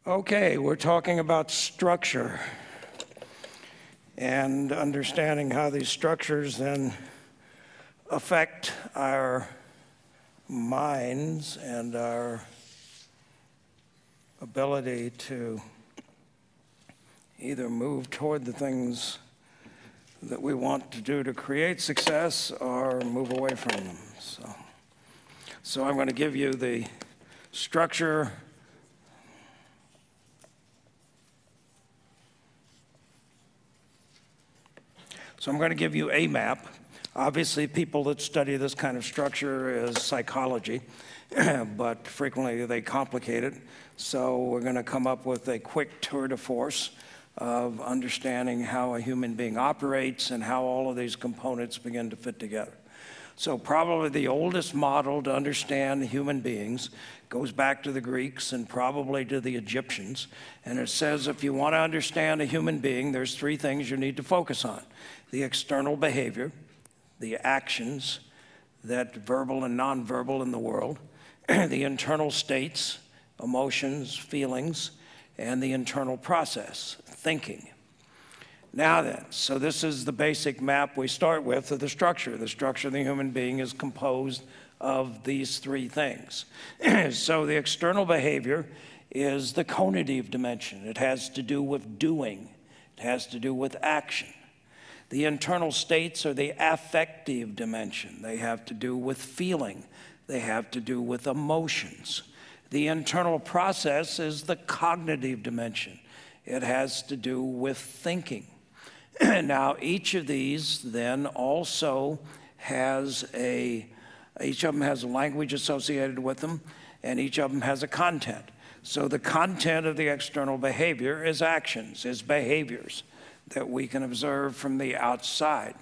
Okay, we're talking about structure and understanding how these structures then affect our minds and our ability to either move toward the things that we want to do to create success or move away from them. So I'm going to give you the structure. So I'm going to give you a map. Obviously, people that study this kind of structure is psychology, but frequently they complicate it. So we're going to come up with a quick tour de force of understanding how a human being operates and how all of these components begin to fit together. So probably the oldest model to understand human beings goes back to the Greeks and probably to the Egyptians. And it says if you want to understand a human being, there's three things you need to focus on: the external behavior, the actions, that verbal and nonverbal in the world, the internal states, emotions, feelings, and the internal process, thinking. Now then, so this is the basic map we start with of the structure. The structure of the human being is composed of these three things. So the external behavior is the cognitive dimension. It has to do with doing. It has to do with action. The internal states are the affective dimension. They have to do with feeling. They have to do with emotions. The internal process is the cognitive dimension. It has to do with thinking. Now, each of these then also has each of them has a language associated with them, and each of them has a content. So the content of the external behavior is actions, is behaviors that we can observe from the outside.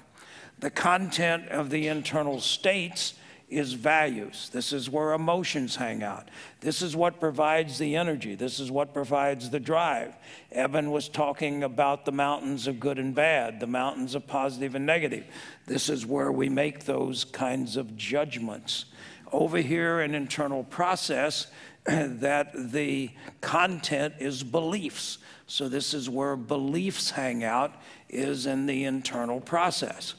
The content of the internal states is values. This is where emotions hang out. This is what provides the energy. This is what provides the drive. Evan was talking about the mountains of good and bad, the mountains of positive and negative. This is where we make those kinds of judgments. Over here, an internal process, that the content is beliefs. So this is where beliefs hang out, is in the internal process.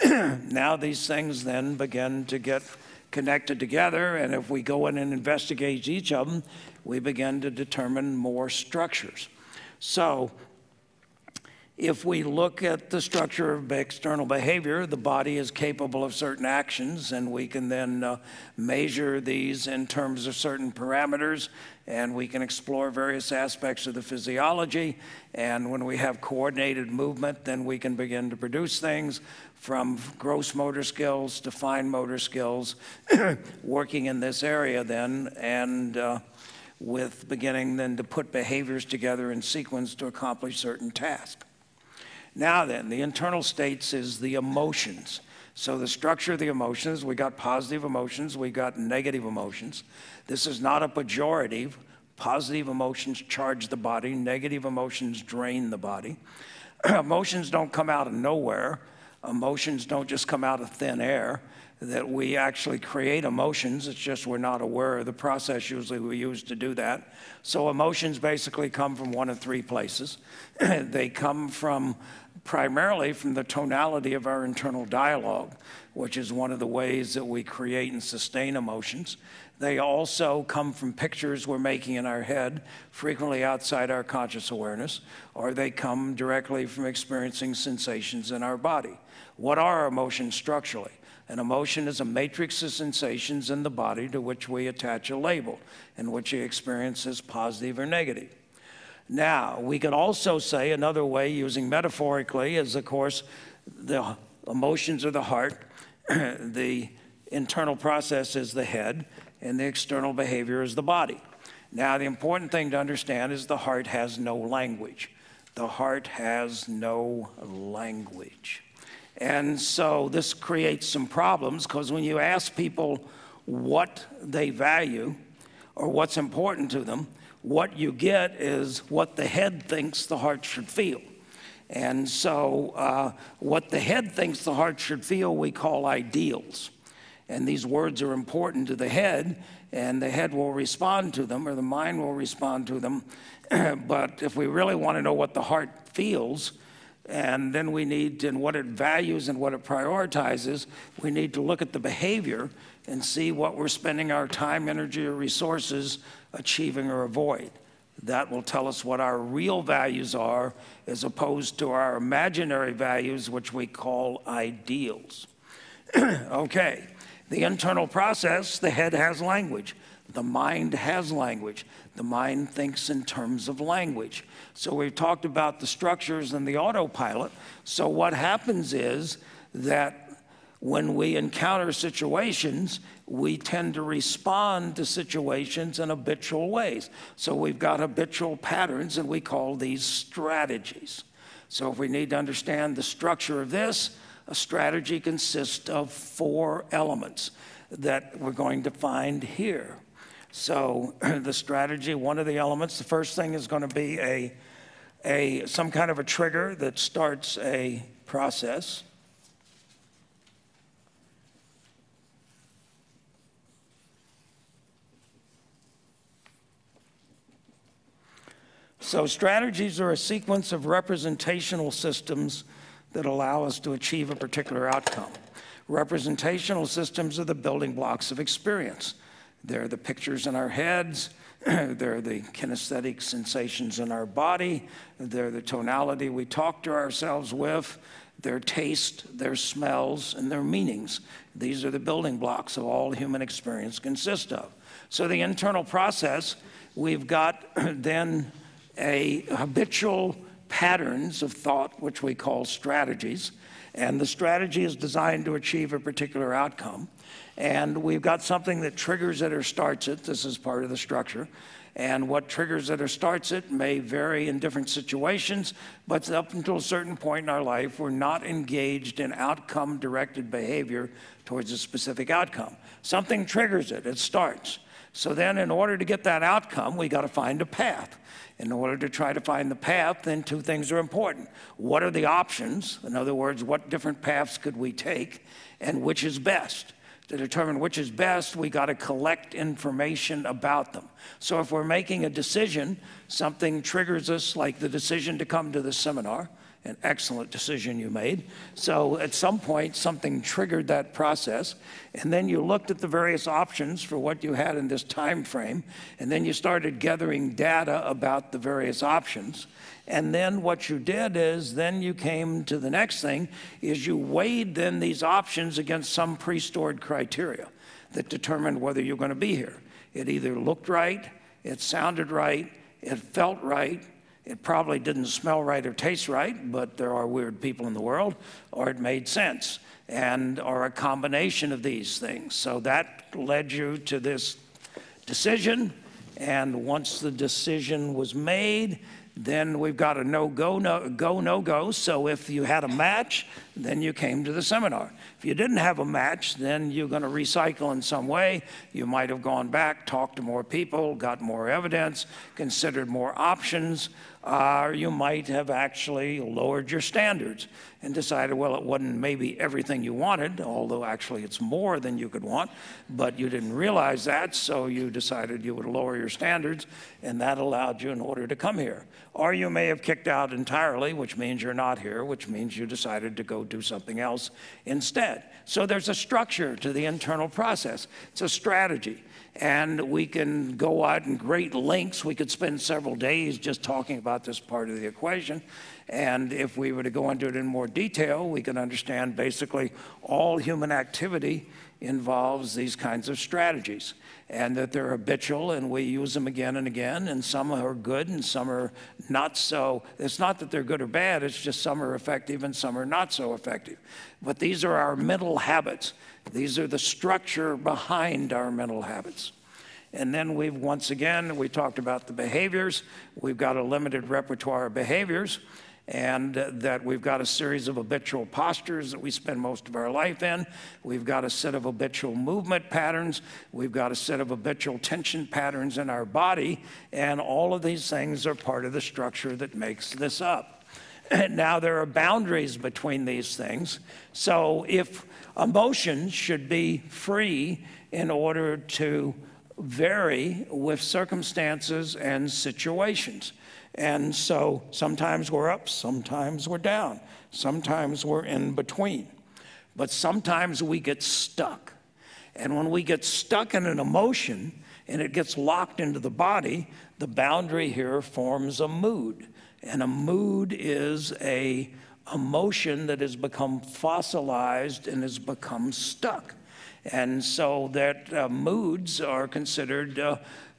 Now these things then begin to get connected together, and if we go in and investigate each of them, we begin to determine more structures. So if we look at the structure of external behavior, the body is capable of certain actions, and we can then measure these in terms of certain parameters, and we can explore various aspects of the physiology. And when we have coordinated movement, then we can begin to produce things from gross motor skills to fine motor skills, working in this area then, and with beginning then to put behaviors together in sequence to accomplish certain tasks. Now then, the internal states is the emotions. So the structure of the emotions, we got positive emotions, we got negative emotions. This is not a pejorative. Positive emotions charge the body, negative emotions drain the body. Emotions don't come out of nowhere. Emotions don't just come out of thin air, that we actually create emotions. It's just we're not aware of the process usually we use to do that. So emotions basically come from one of three places. They come primarily from the tonality of our internal dialogue, which is one of the ways that we create and sustain emotions. They also come from pictures we're making in our head, frequently outside our conscious awareness, or they come directly from experiencing sensations in our body. What are emotions structurally? An emotion is a matrix of sensations in the body to which we attach a label, in which we experience as positive or negative. Now, we could also say another way, using metaphorically, is, of course, the emotions are the heart, the internal process is the head, and the external behavior is the body. Now, the important thing to understand is the heart has no language. The heart has no language. And so this creates some problems, because when you ask people what they value or what's important to them, what you get is what the head thinks the heart should feel. And so what the head thinks the heart should feel, we call ideals. And these words are important to the head, and the head will respond to them, or the mind will respond to them. But if we really want to know what the heart feels, and then we need to, and what it values and what it prioritizes, we need to look at the behavior and see what we're spending our time, energy, or resources achieving or avoid. That will tell us what our real values are as opposed to our imaginary values, which we call ideals. Okay, the internal process, the head has language. The mind has language. The mind thinks in terms of language. So we've talked about the structures and the autopilot. So what happens is that when we encounter situations, we tend to respond to situations in habitual ways. So we've got habitual patterns, and we call these strategies. So if we need to understand the structure of this, a strategy consists of 4 elements that we're going to find here. So the strategy, one of the elements, the first thing is going to be some kind of a trigger that starts a process. So strategies are a sequence of representational systems that allow us to achieve a particular outcome. Representational systems are the building blocks of experience. They're the pictures in our heads, they're the kinesthetic sensations in our body, they're the tonality we talk to ourselves with, their taste, their smells, and their meanings. These are the building blocks of all human experience consist of. So the internal process, we've got then a habitual patterns of thought, which we call strategies. And the strategy is designed to achieve a particular outcome. And we've got something that triggers it or starts it. This is part of the structure. And what triggers it or starts it may vary in different situations, but up until a certain point in our life, we're not engaged in outcome-directed behavior towards a specific outcome. Something triggers it, it starts. So then in order to get that outcome, we got to find a path. In order to try to find the path, then 2 things are important. What are the options? In other words, what different paths could we take, and which is best? To determine which is best, we got to collect information about them. So if we're making a decision, something triggers us, like the decision to come to the seminar. An excellent decision you made. So at some point, something triggered that process, and then you looked at the various options for what you had in this time frame, and then you started gathering data about the various options. And then what you did is then you came to the next thing, is you weighed then these options against some pre-stored criteria that determined whether you're going to be here. It either looked right, it sounded right, it felt right, it probably didn't smell right or taste right, but there are weird people in the world, or it made sense, or a combination of these things. So that led you to this decision, and once the decision was made, then we've got a no-go, no-go. So if you had a match, then you came to the seminar. If you didn't have a match, then you're going to recycle in some way. You might have gone back, talked to more people, got more evidence, considered more options, or you might have actually lowered your standards and decided, well, it wasn't maybe everything you wanted, although actually it's more than you could want, but you didn't realize that, so you decided you would lower your standards, and that allowed you in order to come here. Or you may have kicked out entirely, which means you're not here, which means you decided to go do something else instead. So there's a structure to the internal process. It's a strategy. And we can go out in great lengths. We could spend several days just talking about this part of the equation. And if we were to go into it in more detail, we can understand basically all human activity involves these kinds of strategies, and that they're habitual and we use them again and again, and some are good and some are not so. It's not that they're good or bad, it's just some are effective and some are not so effective. But these are our mental habits. These are the structure behind our mental habits. And then once again, we talked about the behaviors. We've got a limited repertoire of behaviors, and that we've got a series of habitual postures that we spend most of our life in. We've got a set of habitual movement patterns. We've got a set of habitual tension patterns in our body, and all of these things are part of the structure that makes this up. Now, there are boundaries between these things. So if emotions should be free in order to vary with circumstances and situations. And so sometimes we're up, sometimes we're down, sometimes we're in between. But sometimes we get stuck. And when we get stuck in an emotion and it gets locked into the body, the boundary here forms a mood. And a mood is an emotion that has become fossilized and has become stuck. And so that moods are considered,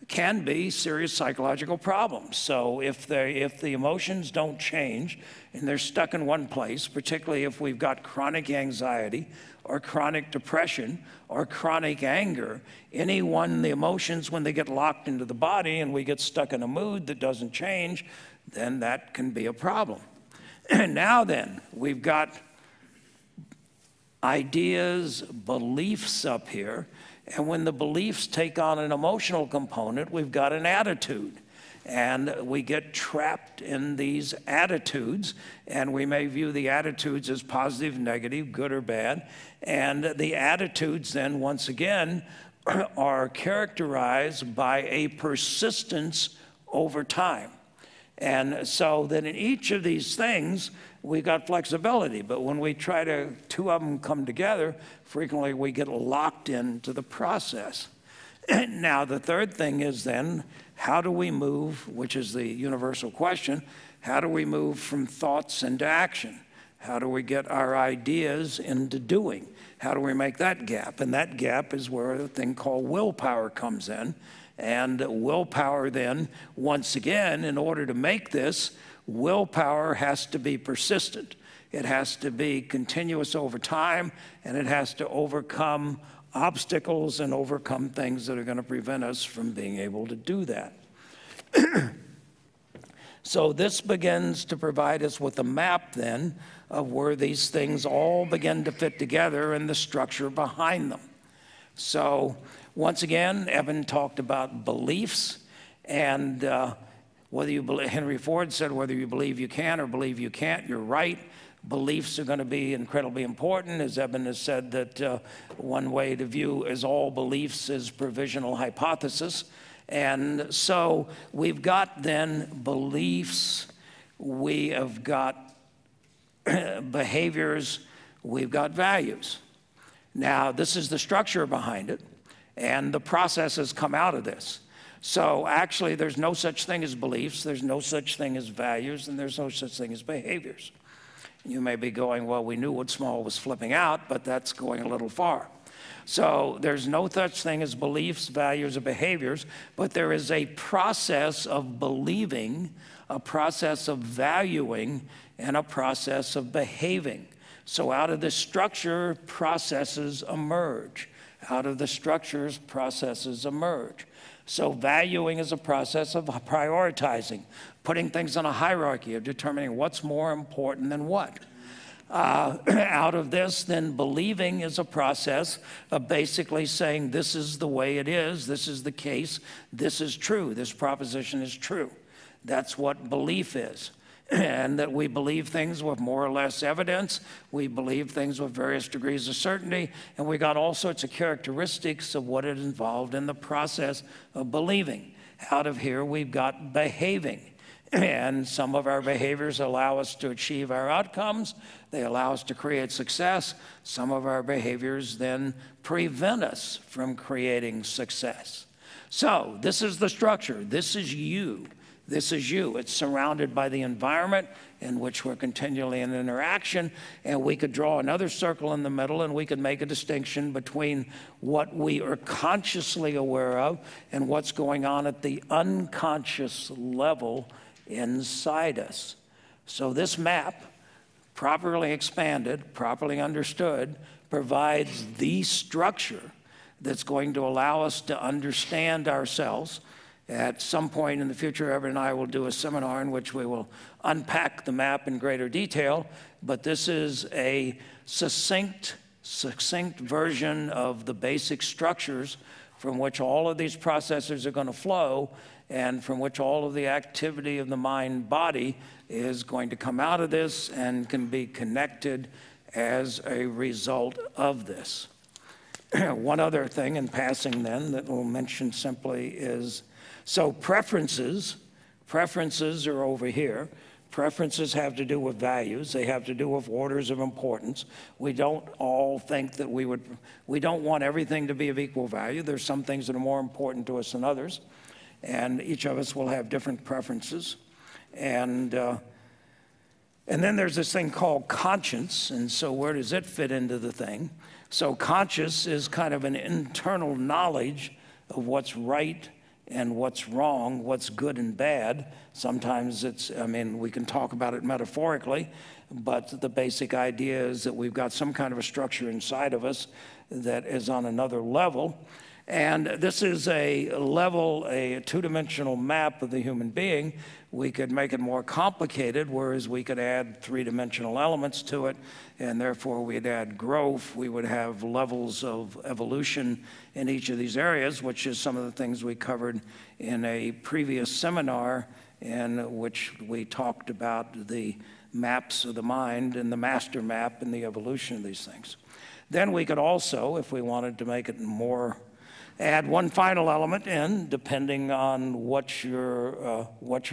can be serious psychological problems. So if the emotions don't change and they're stuck in one place, particularly if we've got chronic anxiety or chronic depression or chronic anger, the emotions, when they get locked into the body and we get stuck in a mood that doesn't change, then that can be a problem. And now then, we've got ideas, beliefs up here, and when the beliefs take on an emotional component, we've got an attitude. And we get trapped in these attitudes, and we may view the attitudes as positive, negative, good or bad. And the attitudes then, once again, are characterized by a persistence over time. And so that in each of these things, we got flexibility. But when we try to, two of them come together, frequently we get locked into the process. Now, the third thing is then, how do we move, which is the universal question, how do we move from thoughts into action? How do we get our ideas into doing? How do we make that gap? And that gap is where a thing called willpower comes in. And willpower then, once again, in order to make this, willpower has to be persistent. It has to be continuous over time, and it has to overcome obstacles and overcome things that are going to prevent us from being able to do that. So this begins to provide us with a map then of where these things all begin to fit together and the structure behind them. So once again, Evan talked about beliefs, and whether you believe, Henry Ford said, whether you believe you can or believe you can't, you're right. Beliefs are going to be incredibly important. As Evan has said, that one way to view as all beliefs is provisional hypothesis. And so we've got then beliefs, we have got behaviors, we've got values. Now, this is the structure behind it, and the processes come out of this. So actually, there's no such thing as beliefs, there's no such thing as values, and there's no such thing as behaviors. You may be going, well, we knew what Small was flipping out, but that's going a little far. So there's no such thing as beliefs, values, or behaviors, but there is a process of believing, a process of valuing, and a process of behaving. So out of the structure, processes emerge. Out of the structures, processes emerge. So valuing is a process of prioritizing, putting things on a hierarchy of determining what's more important than what. Out of this, then believing is a process of basically saying this is the way it is, this is the case, this is true, this proposition is true. That's what belief is. And that we believe things with more or less evidence, we believe things with various degrees of certainty, and we got all sorts of characteristics of what is involved in the process of believing. Out of here, we've got behaving. And some of our behaviors allow us to achieve our outcomes. They allow us to create success. Some of our behaviors then prevent us from creating success. So this is the structure. This is you. This is you. It's surrounded by the environment in which we're continually in interaction, and we could draw another circle in the middle, and we could make a distinction between what we are consciously aware of and what's going on at the unconscious level inside us. So this map, properly expanded, properly understood, provides the structure that's going to allow us to understand ourselves. At some point in the future, Evan and I will do a seminar in which we will unpack the map in greater detail, but this is a succinct version of the basic structures from which all of these processes are going to flow, and from which all of the activity of the mind-body is going to come out of this and can be connected as a result of this. One other thing in passing then that we'll mention simply is, so preferences are over here. Preferences have to do with values. They have to do with orders of importance. We don't all think that we don't want everything to be of equal value. There's some things that are more important to us than others, and each of us will have different preferences. And then there's this thing called conscience, and so where does it fit into the thing? So conscious is kind of an internal knowledge of what's right and what's wrong, what's good and bad. Sometimes it's, I mean, we can talk about it metaphorically, but the basic idea is that we've got some kind of a structure inside of us that is on another level. And this is a level, a two-dimensional map of the human being. We could make it more complicated, whereas we could add three-dimensional elements to it, and therefore we'd add growth. We would have levels of evolution in each of these areas, which is some of the things we covered in a previous seminar in which we talked about the maps of the mind and the master map and the evolution of these things. Then we could also, if we wanted to make it more, add one final element in, depending on what your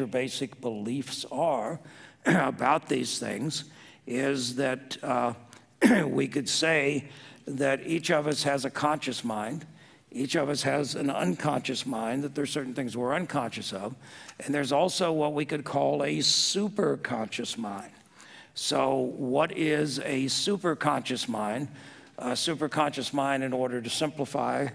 basic beliefs are about these things, is that we could say that each of us has a conscious mind. Each of us has an unconscious mind, that there's certain things we're unconscious of. And there's also what we could call a superconscious mind. So what is a superconscious mind? A superconscious mind, in order to simplify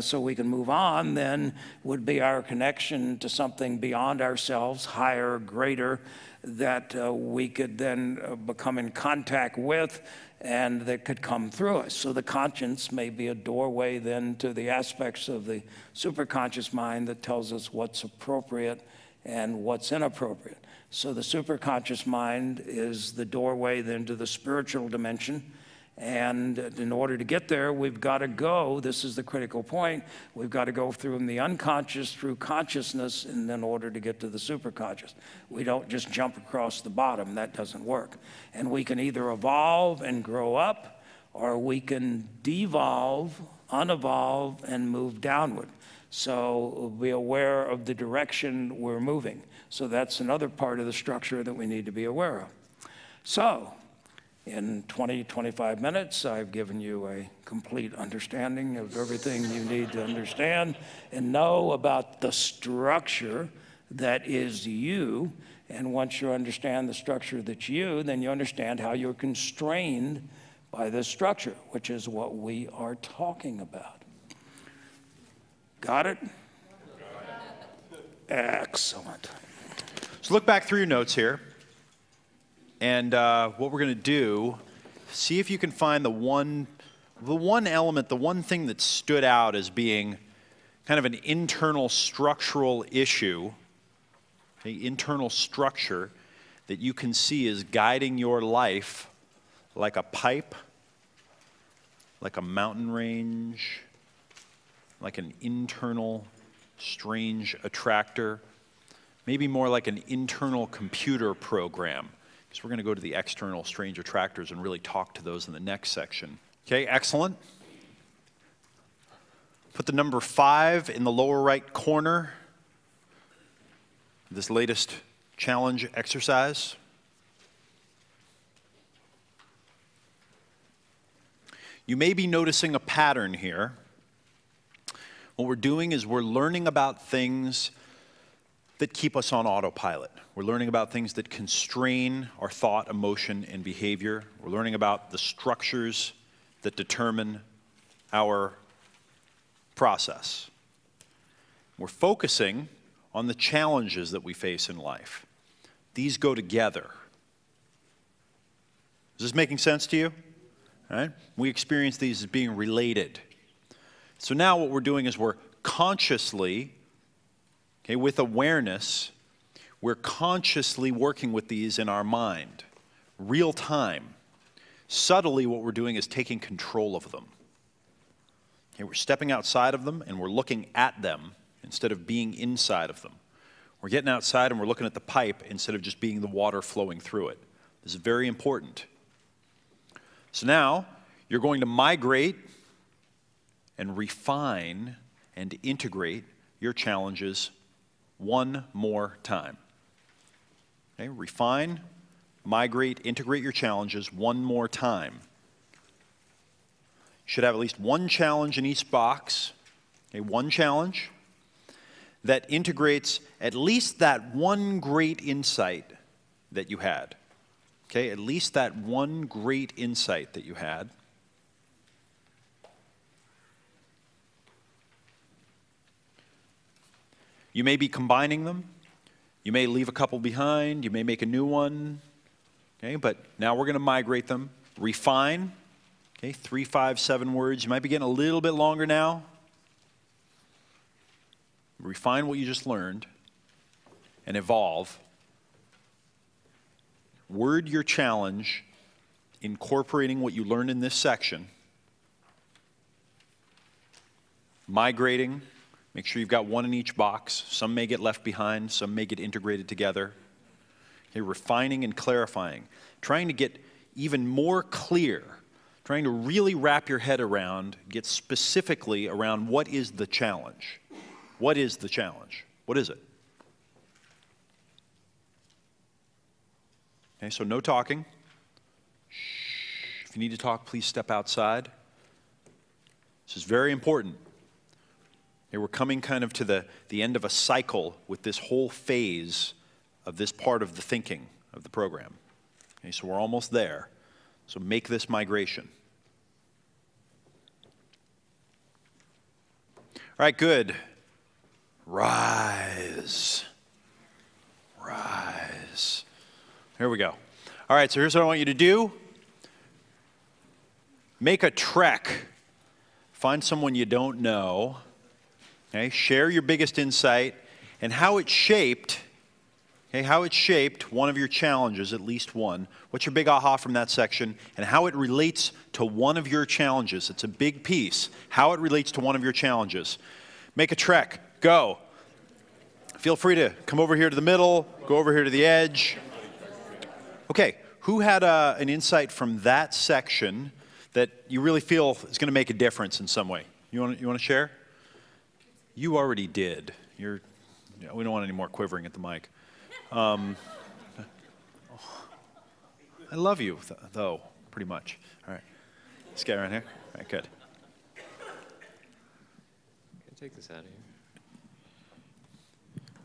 so we can move on, then would be our connection to something beyond ourselves, higher, greater, that we could then become in contact with and that could come through us. So the conscience may be a doorway then to the aspects of the superconscious mind that tells us what's appropriate and what's inappropriate. So the superconscious mind is the doorway then to the spiritual dimension. And in order to get there, we've got to go, this is the critical point, we've got to go through the unconscious, through consciousness, and in order to get to the superconscious. We don't just jump across the bottom. That doesn't work. And we can either evolve and grow up, or we can devolve, unevolve, and move downward. So be aware of the direction we're moving. So that's another part of the structure that we need to be aware of. So, in 20, 25 minutes, I've given you a complete understanding of everything you need to understand and know about the structure that is you. And once you understand the structure that's you, then you understand how you're constrained by this structure, which is what we are talking about. Got it? Excellent. So look back through your notes here. And what we're going to do, see if you can find the one element, the one thing that stood out as being kind of an internal structural issue, an internal structure that you can see is guiding your life like a pipe, like a mountain range, like an internal strange attractor, maybe more like an internal computer program. So we're going to go to the external strange attractors and really talk to those in the next section. Okay, excellent. Put the number 5 in the lower right corner. This latest challenge exercise. You may be noticing a pattern here. What we're doing is we're learning about things that keep us on autopilot. We're learning about things that constrain our thought, emotion, and behavior. We're learning about the structures that determine our process. We're focusing on the challenges that we face in life. These go together. Is this making sense to you? All right? We experience these as being related. So now what we're doing is we're consciously, okay, with awareness, we're consciously working with these in our mind, real time. Subtly, what we're doing is taking control of them. Okay, we're stepping outside of them and we're looking at them instead of being inside of them. We're getting outside and we're looking at the pipe instead of just being the water flowing through it. This is very important. So now you're going to migrate and refine and integrate your challenges one more time. Okay, refine, migrate, integrate your challenges one more time. You should have at least one challenge in each box, okay, one challenge that integrates at least that one great insight that you had. Okay, at least that one great insight that you had. You may be combining them. You may leave a couple behind. You may make a new one. Okay, but now we're going to migrate them. Refine. Okay, 3, 5, 7 words. You might be getting a little bit longer now. Refine what you just learned and evolve. Word your challenge, incorporating what you learned in this section. Migrating. Make sure you've got one in each box. Some may get left behind. Some may get integrated together. Okay, refining and clarifying. Trying to get even more clear. Trying to really wrap your head around, get specifically around what is the challenge. What is the challenge? What is it? Okay, so no talking. Shh. If you need to talk, please step outside. This is very important. Okay, we're coming kind of to the end of a cycle with this whole phase of this part of the thinking of the program. Okay, so we're almost there. So make this migration. All right, good. Rise. Rise. Here we go. All right, so here's what I want you to do. Make a trek. Find someone you don't know. Okay, share your biggest insight and how it shaped, okay, how it shaped one of your challenges, at least one. What's your big aha from that section, and how it relates to one of your challenges. It's a big piece. How it relates to one of your challenges. Make a trek. Go. Feel free to come over here to the middle, go over here to the edge. Okay, who had an insight from that section that you really feel is going to make a difference in some way? You want to share? You already did. We don't want any more quivering at the mic. I love you, though, pretty much. All right. This guy right here? All right, good. Can I take this out of here?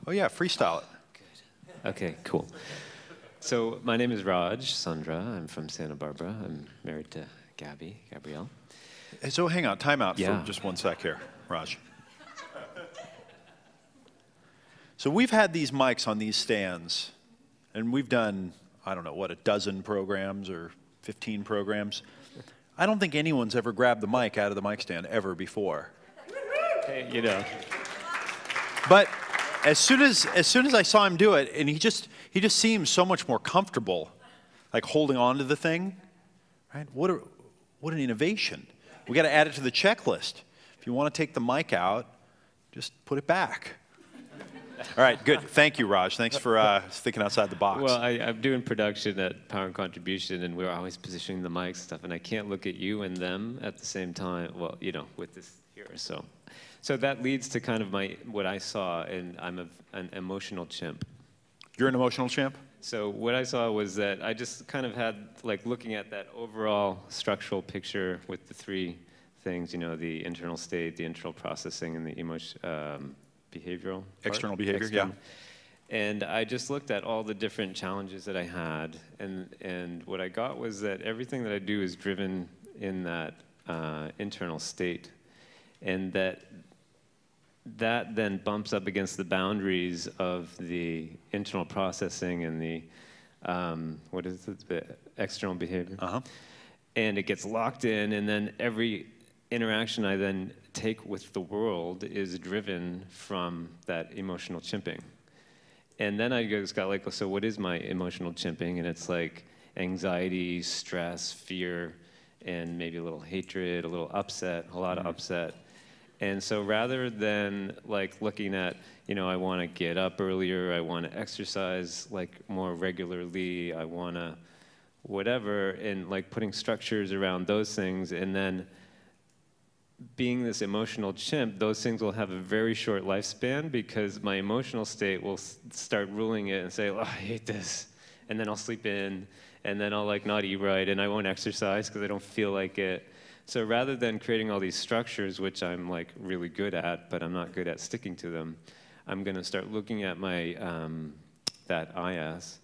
Oh, yeah, freestyle it. Good. Okay, cool. So my name is Raj Sandra. I'm from Santa Barbara. I'm married to Gabrielle. Hey, so hang on, time out Yeah. for just one sec here, Raj. So we've had these mics on these stands, and we've done, I don't know, what, a dozen programs or 15 programs. I don't think anyone's ever grabbed the mic out of the mic stand ever before. Hey, you know. But as soon as I saw him do it, and he just seems so much more comfortable, like holding on to the thing, right? What an innovation. We got to add it to the checklist. If you want to take the mic out, just put it back. All right, good. Thank you, Raj. Thanks for thinking outside the box. Well, I'm doing production at Power and Contribution, and we're always positioning the mic stuff, and I can't look at you and them at the same time. Well, you know, with this here, so that leads to kind of what I saw, and I'm an emotional chimp. You're an emotional chimp? So what I saw was that I just kind of had, like, looking at that overall structural picture with the three things, you know, the internal state, the internal processing, and the behavioral part. External behavior, yeah. And I just looked at all the different challenges that I had, and what I got was that everything that I do is driven in that internal state, and that then bumps up against the boundaries of the internal processing and the the external behavior. Uh-huh. And it gets locked in, and then every interaction I then take with the world is driven from that emotional chimping. And then I just got like, so what is my emotional chimping? And it's like anxiety, stress, fear, and maybe a little hatred, a little upset, a lot of upset. And so rather than like looking at, I want to get up earlier, I want to exercise like more regularly, I want to whatever, and like putting structures around those things, and then being this emotional chimp, those things will have a very short lifespan because my emotional state will start ruling it and say, oh, I hate this. And then I'll sleep in, and then I'll like not eat right, and I won't exercise because I don't feel like it. So rather than creating all these structures, which I'm like really good at, but I'm not good at sticking to them, I'm gonna start looking at my, that IS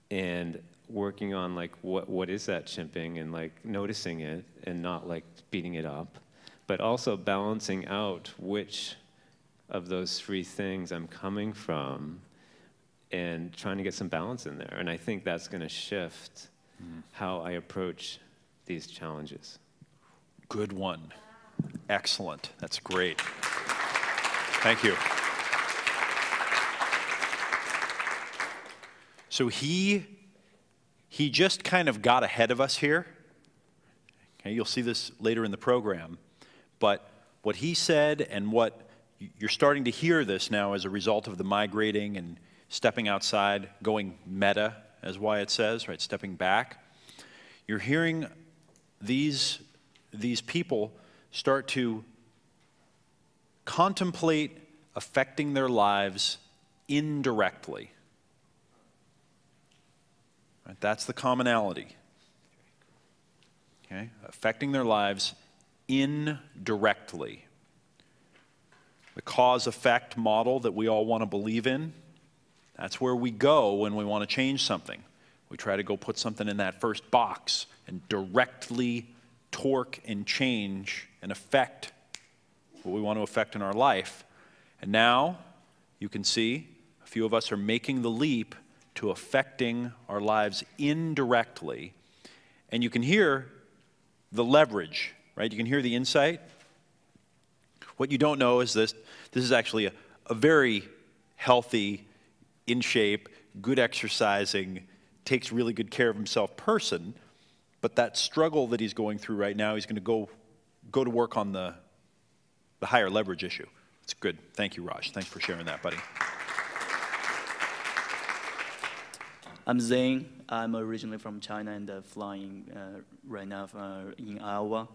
and working on like what is that chimping, and like noticing it and not like beating it up, but also balancing out which of those three things I'm coming from and trying to get some balance in there. And I think that's gonna shift how I approach these challenges. Good one. Excellent. That's great. Thank you. So he just kind of got ahead of us here. Okay, you'll see this later in the program. But what he said, and what you're starting to hear this now as a result of the migrating and stepping outside, going meta, as Wyatt says, right, stepping back. You're hearing these people start to contemplate affecting their lives indirectly. Right, that's the commonality. Okay? Affecting their lives indirectly. The cause-effect model that we all want to believe in, that's where we go when we want to change something. We try to go put something in that first box and directly torque and change and affect what we want to affect in our life. And now you can see a few of us are making the leap to affecting our lives indirectly. And you can hear the leverage, right? You can hear the insight. What you don't know is this is actually a very healthy, in shape, good exercising, takes really good care of himself person. But that struggle that he's going through right now, he's going to go to work on the higher leverage issue. It's good. Thank you, Raj. Thanks for sharing that, buddy. I'm Zane. I'm originally from China and flying right now in Iowa.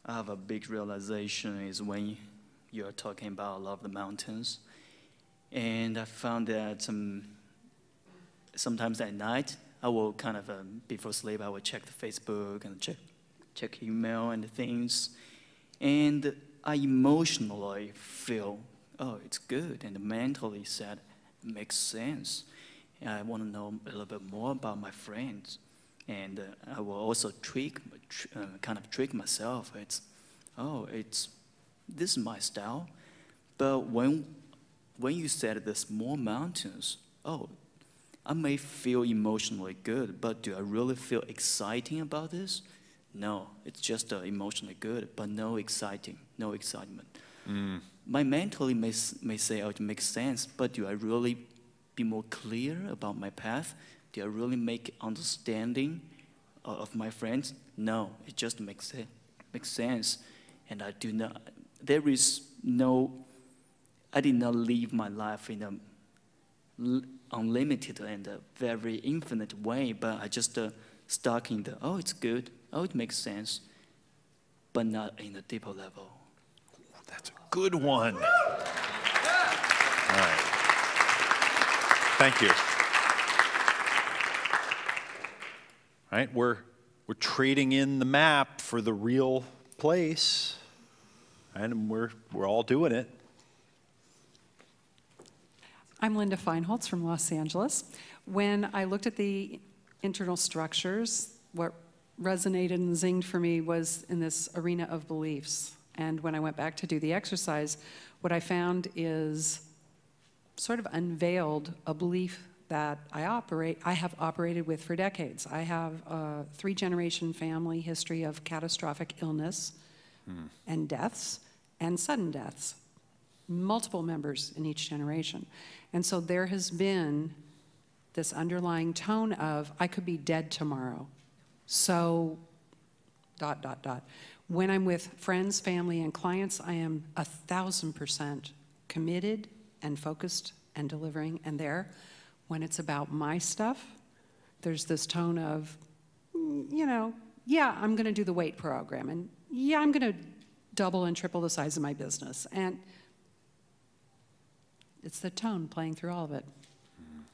I have a big realization is when you're talking about a lot of the mountains. And I found that sometimes at night, I will kind of, before sleep, I will check the Facebook and check email and things. And I emotionally feel, oh, it's good. And mentally said, it makes sense. I want to know a little bit more about my friends. And I will also kind of trick myself. This is my style. But when you said the small mountains, I may feel emotionally good, but do I really feel exciting about this? No, it's just emotionally good, but no excitement. My mentally may say, oh, it makes sense, but do I really be more clear about my path? Do I really make understanding of my friends? No, it just makes sense. And I do not, I did not live my life in a unlimited and a very infinite way, but I just stuck in it's good, it makes sense, but not in a deeper level. That's a good one. All right. Thank you. All right, we're trading in the map for the real place, and we're all doing it. I'm Linda Feinholtz from Los Angeles. When I looked at the internal structures, what resonated and zinged for me was in this arena of beliefs. And when I went back to do the exercise, what I found is sort of unveiled a belief that I have operated with for decades. I have a 3-generation family history of catastrophic illness and deaths and sudden deaths, multiple members in each generation. And so there has been this underlying tone of, I could be dead tomorrow. So dot, dot, dot. When I'm with friends, family, and clients, I am 1,000% committed and focused and delivering and there. When it's about my stuff, there's this tone of, you know, yeah, I'm going to do the weight program, and yeah, I'm going to double and triple the size of my business. And it's the tone playing through all of it.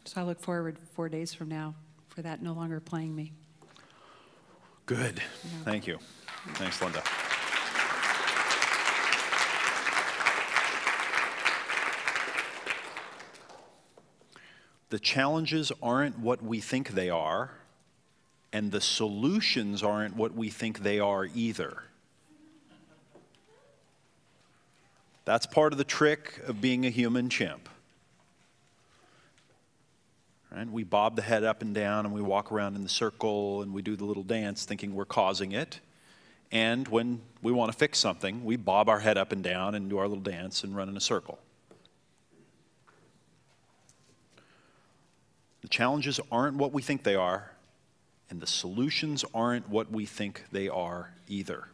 So I look forward 4 days from now for that no longer playing me. Good. Yeah. Thank you. Thanks, Linda. The challenges aren't what we think they are, and the solutions aren't what we think they are either. That's part of the trick of being a human chimp. Right? We bob the head up and down, and we walk around in the circle, and we do the little dance thinking we're causing it. And when we want to fix something, we bob our head up and down and do our little dance and run in a circle. The challenges aren't what we think they are, and the solutions aren't what we think they are either.